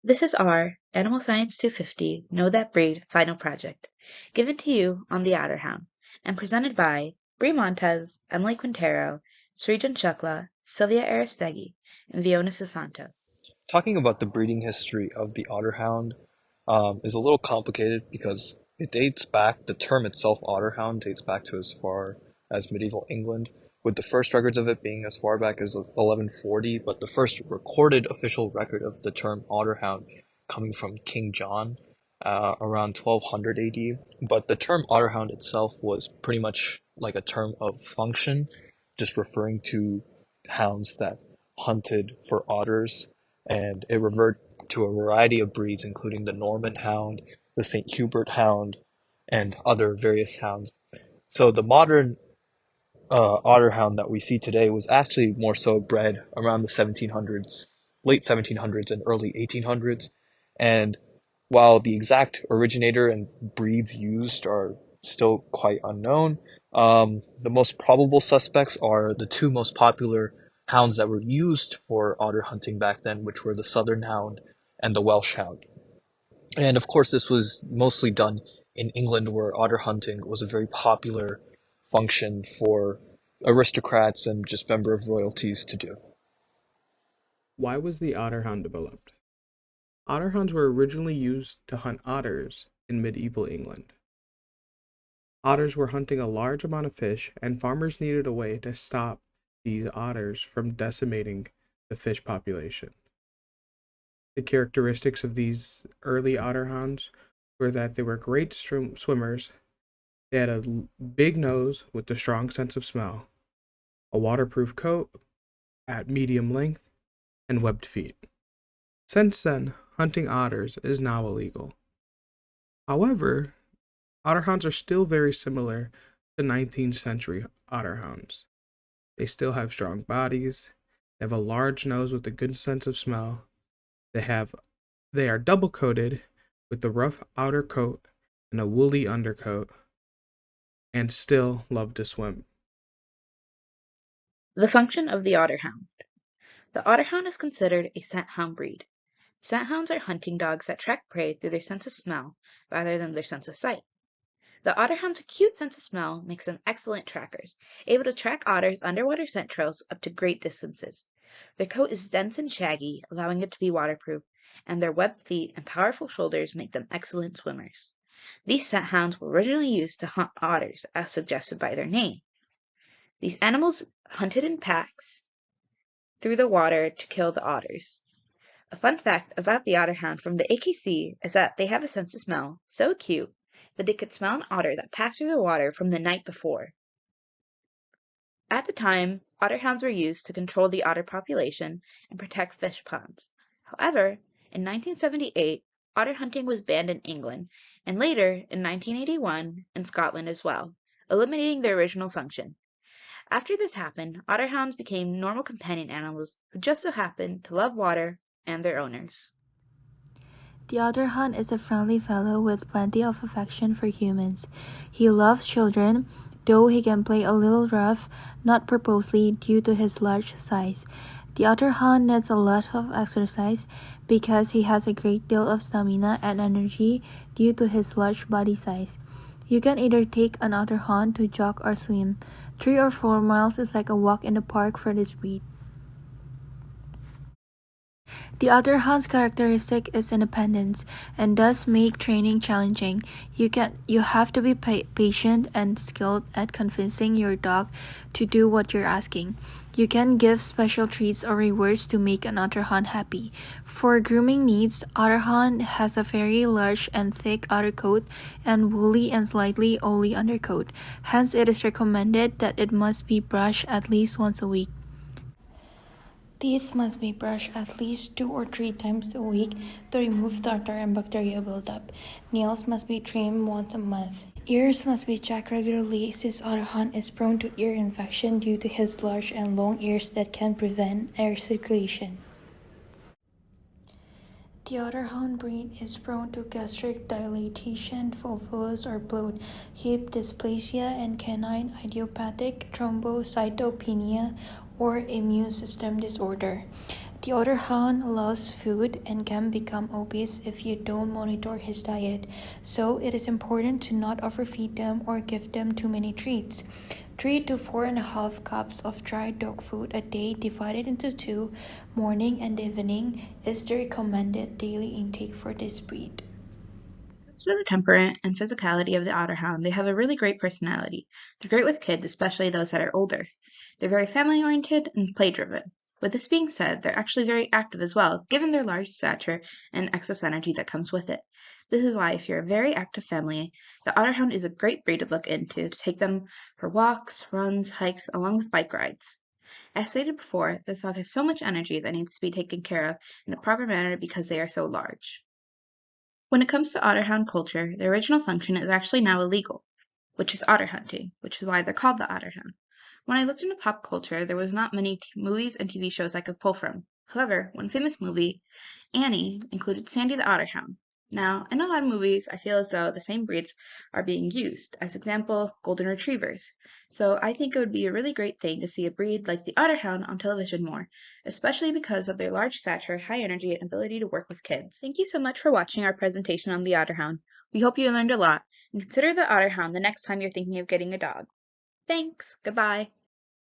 This is our Animal Science 250 Know That Breed final project, given to you on the Otterhound, and presented by Bree Montez, Emily Quintero, Srijan Shukla, Sylvia Aristegui, and Fiona Sasanto. Talking about the breeding history of the Otterhound is a little complicated because the term itself, Otterhound, dates back to as far as medieval England, with the first records of it being as far back as 1140, but the first recorded official record of the term Otterhound coming from King John around 1200 AD. But the term Otterhound itself was pretty much like a term of function, just referring to hounds that hunted for otters, and it reverted to a variety of breeds, including the Norman Hound, the St. Hubert Hound, and other various hounds. So the modern Otterhound that we see today was actually more so bred around the 1700s, late 1700s and early 1800s. And while the exact originator and breeds used are still quite unknown, the most probable suspects are the two most popular hounds that were used for otter hunting back then, which were the Southern Hound and the Welsh Hound. And of course, this was mostly done in England, where otter hunting was a very popular function for aristocrats and just member of royalties to do. Why was the Otterhound developed? Otterhounds were originally used to hunt otters in medieval England. Otters were hunting a large amount of fish, and farmers needed a way to stop these otters from decimating the fish population. The characteristics of these early Otterhounds were that they were great swimmers, they had a big nose with a strong sense of smell, a waterproof coat at medium length, and webbed feet. Since then, hunting otters is now illegal. However, Otterhounds are still very similar to 19th century Otterhounds. They still have strong bodies, they have a large nose with a good sense of smell, they are double coated with the rough outer coat and a woolly undercoat, and still love to swim. The function of the Otterhound. The Otterhound is considered a scent hound breed. Scent hounds are hunting dogs that track prey through their sense of smell rather than their sense of sight. The Otterhound's acute sense of smell makes them excellent trackers, able to track otters' underwater scent trails up to great distances. Their coat is dense and shaggy, allowing it to be waterproof, and their webbed feet and powerful shoulders make them excellent swimmers. These scent hounds were originally used to hunt otters, as suggested by their name. These animals hunted in packs through the water to kill the otters. A fun fact about the Otterhound from the AKC is that they have a sense of smell so acute that they could smell an otter that passed through the water from the night before. At the time, Otterhounds were used to control the otter population and protect fish ponds. However, in 1978, otter hunting was banned in England, and later, in 1981, in Scotland as well, eliminating their original function. After this happened, Otterhounds became normal companion animals who just so happened to love water and their owners. The Otterhound is a friendly fellow with plenty of affection for humans. He loves children, though he can play a little rough, not purposely due to his large size. The Otterhound needs a lot of exercise because he has a great deal of stamina and energy due to his large body size. You can either take an Otterhound to jog or swim. 3 or 4 miles is like a walk in the park for this breed. The Otterhound's characteristic is independence, and does make training challenging. You have to be patient and skilled at convincing your dog to do what you're asking. You can give special treats or rewards to make an Otterhound happy. For grooming needs, Otterhound has a very large and thick outer coat and woolly and slightly oily undercoat. Hence, it is recommended that it must be brushed at least once a week. Teeth must be brushed at least 2 or 3 times a week to remove tartar and bacteria buildup. Nails must be trimmed once a month. Ears must be checked regularly since Otterhound is prone to ear infection due to his large and long ears that can prevent air circulation. The Otterhound breed is prone to gastric dilatation, volvulus or bloat, hip dysplasia, and canine idiopathic thrombocytopenia or immune system disorder. The Otterhound loves food and can become obese if you don't monitor his diet, so it is important to not overfeed them or give them too many treats. 3 to 4.5 cups of dry dog food a day divided into 2, morning and evening, is the recommended daily intake for this breed. To the temperament and physicality of the Otterhound, they have a really great personality. They're great with kids, especially those that are older. They're very family-oriented and play-driven. With this being said, they're actually very active as well, given their large stature and excess energy that comes with it. This is why if you're a very active family, the Otterhound is a great breed to look into to take them for walks, runs, hikes, along with bike rides. As stated before, this dog has so much energy that needs to be taken care of in a proper manner because they are so large. When it comes to Otterhound culture, their original function is actually now illegal, which is otter hunting, which is why they're called the Otterhound. When I looked into pop culture, there was not many movies and TV shows I could pull from. However, one famous movie, Annie, included Sandy the Otterhound. Now, in a lot of movies, I feel as though the same breeds are being used, as example, golden retrievers. So I think it would be a really great thing to see a breed like the Otterhound on television more, especially because of their large stature, high energy, and ability to work with kids. Thank you so much for watching our presentation on the Otterhound. We hope you learned a lot, and consider the Otterhound the next time you're thinking of getting a dog. Thanks. Goodbye.